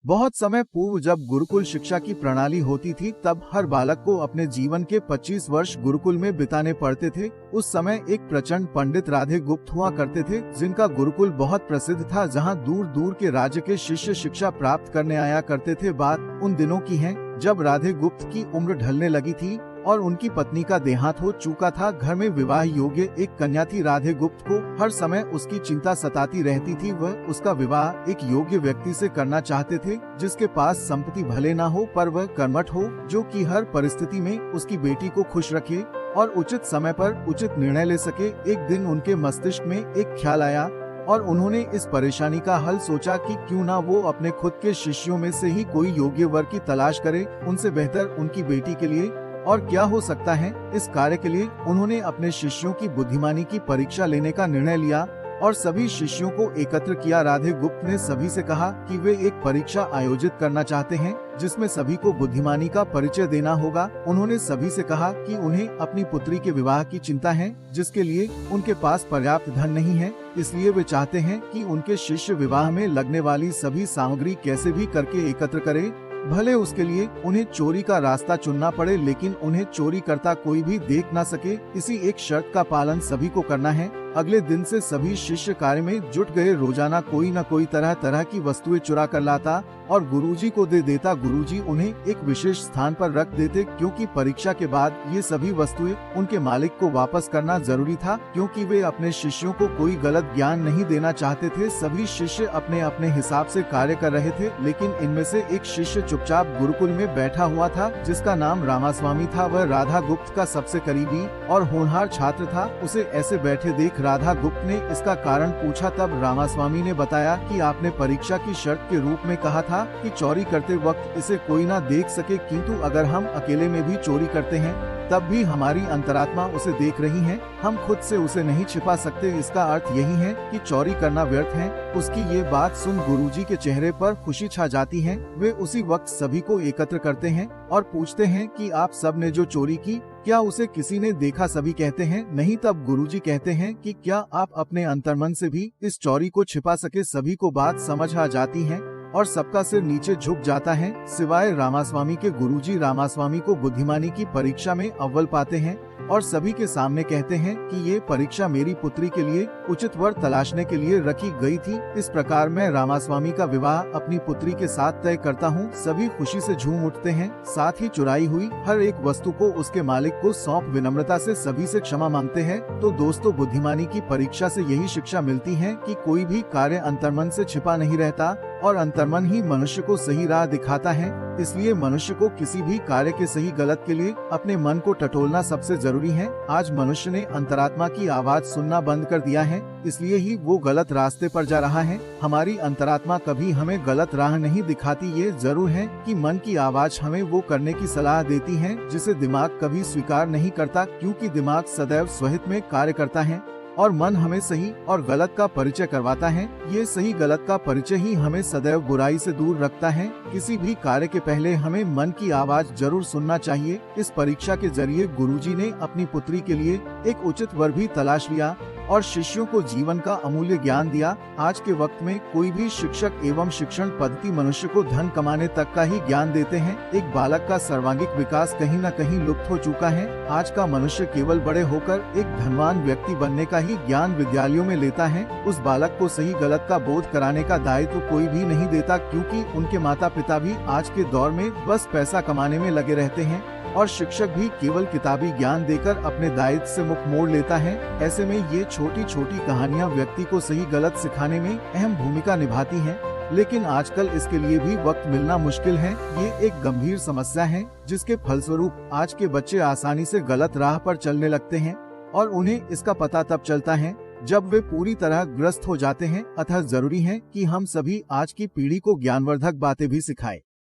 बहुत समय पूर्व जब गुरुकुल शिक्षा की प्रणाली होती थी, तब हर बालक को अपने जीवन के 25 वर्ष गुरुकुल में बिताने पड़ते थे। उस समय एक प्रचंड पंडित राधे गुप्त हुआ करते थे, जिनका गुरुकुल बहुत प्रसिद्ध था, जहां दूर दूर के राज्य के शिष्य शिक्षा प्राप्त करने आया करते थे। बात उन दिनों की है जब राधे गुप्त की उम्र ढलने लगी थी और उनकी पत्नी का देहांत हो चुका था। घर में विवाह योग्य एक कन्या थी। राधे गुप्त को हर समय उसकी चिंता सताती रहती थी। वह उसका विवाह एक योग्य व्यक्ति से करना चाहते थे, जिसके पास संपत्ति भले ना हो पर वह कर्मठ हो, जो कि हर परिस्थिति में उसकी बेटी को खुश रखे और उचित समय पर उचित निर्णय ले सके। एक दिन उनके मस्तिष्क में एक ख्याल आया और उन्होंने इस परेशानी का हल सोचा कि क्यों ना वो अपने खुद के शिष्यों में से ही कोई योग्य वर की तलाश करे, उनसे बेहतर उनकी बेटी के लिए और क्या हो सकता है। इस कार्य के लिए उन्होंने अपने शिष्यों की बुद्धिमानी की परीक्षा लेने का निर्णय लिया और सभी शिष्यों को एकत्र किया। राधे गुप्त ने सभी से कहा कि वे एक परीक्षा आयोजित करना चाहते हैं, जिसमें सभी को बुद्धिमानी का परिचय देना होगा। उन्होंने सभी से कहा कि उन्हें अपनी पुत्री के विवाह की चिंता है, जिसके लिए उनके पास पर्याप्त धन नहीं है। इसलिए वे चाहते हैं कि उनके शिष्य विवाह में लगने वाली सभी सामग्री कैसे भी करके एकत्र करें, भले उसके लिए उन्हें चोरी का रास्ता चुनना पड़े, लेकिन उन्हें चोरी करता कोई भी देख न सके। इसी एक शर्त का पालन सभी को करना है। अगले दिन से सभी शिष्य कार्य में जुट गए। रोजाना कोई न कोई तरह तरह की वस्तुएं चुरा कर लाता और गुरुजी को दे देता। गुरुजी उन्हें एक विशेष स्थान पर रख देते, क्योंकि परीक्षा के बाद ये सभी वस्तुएं उनके मालिक को वापस करना जरूरी था, क्योंकि वे अपने शिष्यों को कोई गलत ज्ञान नहीं देना चाहते थे। सभी शिष्य अपने अपने हिसाब से कार्य कर रहे थे, लेकिन इनमें से एक शिष्य चुपचाप गुरुकुल में बैठा हुआ था, जिसका नाम रामास्वामी था। वह राधा गुप्त का सबसे करीबी और होनहार छात्र था। उसे ऐसे बैठे देख राधा गुप्त ने इसका कारण पूछा। तब रामास्वामी ने बताया कि आपने परीक्षा की शर्त के रूप में कहा था कि चोरी करते वक्त इसे कोई ना देख सके, किंतु अगर हम अकेले में भी चोरी करते हैं तब भी हमारी अंतरात्मा उसे देख रही है। हम खुद से उसे नहीं छिपा सकते। इसका अर्थ यही है कि चोरी करना व्यर्थ है। उसकी ये बात सुन गुरुजी के चेहरे पर खुशी छा जाती है। वे उसी वक्त सभी को एकत्र करते हैं और पूछते हैं कि आप सब ने जो चोरी की, क्या उसे किसी ने देखा? सभी कहते हैं नहीं। तब गुरुजी कहते हैं कि क्या आप अपने अंतर्मन से भी इस चोरी को छिपा सके? सभी को बात समझ आ जाती है और सबका सिर नीचे झुक जाता है, सिवाय रामास्वामी के। गुरुजी रामास्वामी को बुद्धिमानी की परीक्षा में अव्वल पाते हैं और सभी के सामने कहते हैं कि ये परीक्षा मेरी पुत्री के लिए उचित वर तलाशने के लिए रखी गई थी। इस प्रकार मैं रामास्वामी का विवाह अपनी पुत्री के साथ तय करता हूँ। सभी खुशी से झूम उठते हैं। साथ ही चुराई हुई हर एक वस्तु को उसके मालिक को सौंप विनम्रता से सभी से क्षमा मांगते हैं। तो दोस्तों, बुद्धिमानी की परीक्षा से यही शिक्षा मिलती है कि कोई भी कार्य अंतर्मन से छिपा नहीं रहता और अंतर्मन ही मनुष्य को सही राह दिखाता है। इसलिए मनुष्य को किसी भी कार्य के सही गलत के लिए अपने मन को टटोलना सबसे जरूरी है। आज मनुष्य ने अंतरात्मा की आवाज सुनना बंद कर दिया है, इसलिए ही वो गलत रास्ते पर जा रहा है। हमारी अंतरात्मा कभी हमें गलत राह नहीं दिखाती। ये जरूर है कि मन की आवाज हमें वो करने की सलाह देती है जिसे दिमाग कभी स्वीकार नहीं करता, क्योंकि दिमाग सदैव स्वहित में कार्य करता है और मन हमें सही और गलत का परिचय करवाता है। ये सही गलत का परिचय ही हमें सदैव बुराई से दूर रखता है। किसी भी कार्य के पहले हमें मन की आवाज जरूर सुनना चाहिए। इस परीक्षा के जरिए गुरुजी ने अपनी पुत्री के लिए एक उचित वर भी तलाश लिया और शिष्यों को जीवन का अमूल्य ज्ञान दिया। आज के वक्त में कोई भी शिक्षक एवं शिक्षण पद्धति मनुष्य को धन कमाने तक का ही ज्ञान देते हैं। एक बालक का सर्वांगीण विकास कहीं न कहीं लुप्त हो चुका है। आज का मनुष्य केवल बड़े होकर एक धनवान व्यक्ति बनने का ही ज्ञान विद्यालयों में लेता है। उस बालक को सही गलत का बोध कराने का दायित्व कोई भी नहीं देता, क्योंकि उनके माता पिता भी आज के दौर में बस पैसा कमाने में लगे रहते हैं और शिक्षक भी केवल किताबी ज्ञान देकर अपने दायित्व से मुख मोड़ लेता है। ऐसे में ये छोटी छोटी कहानियाँ व्यक्ति को सही गलत सिखाने में अहम भूमिका निभाती हैं, लेकिन आजकल इसके लिए भी वक्त मिलना मुश्किल है। ये एक गंभीर समस्या है, जिसके फलस्वरूप आज के बच्चे आसानी से गलत राह पर चलने लगते हैं और उन्हें इसका पता तब चलता है जब वे पूरी तरह ग्रस्त हो जाते हैं। अतः जरूरी है कि हम सभी आज की पीढ़ी को ज्ञानवर्धक बातें भी सिखाएं।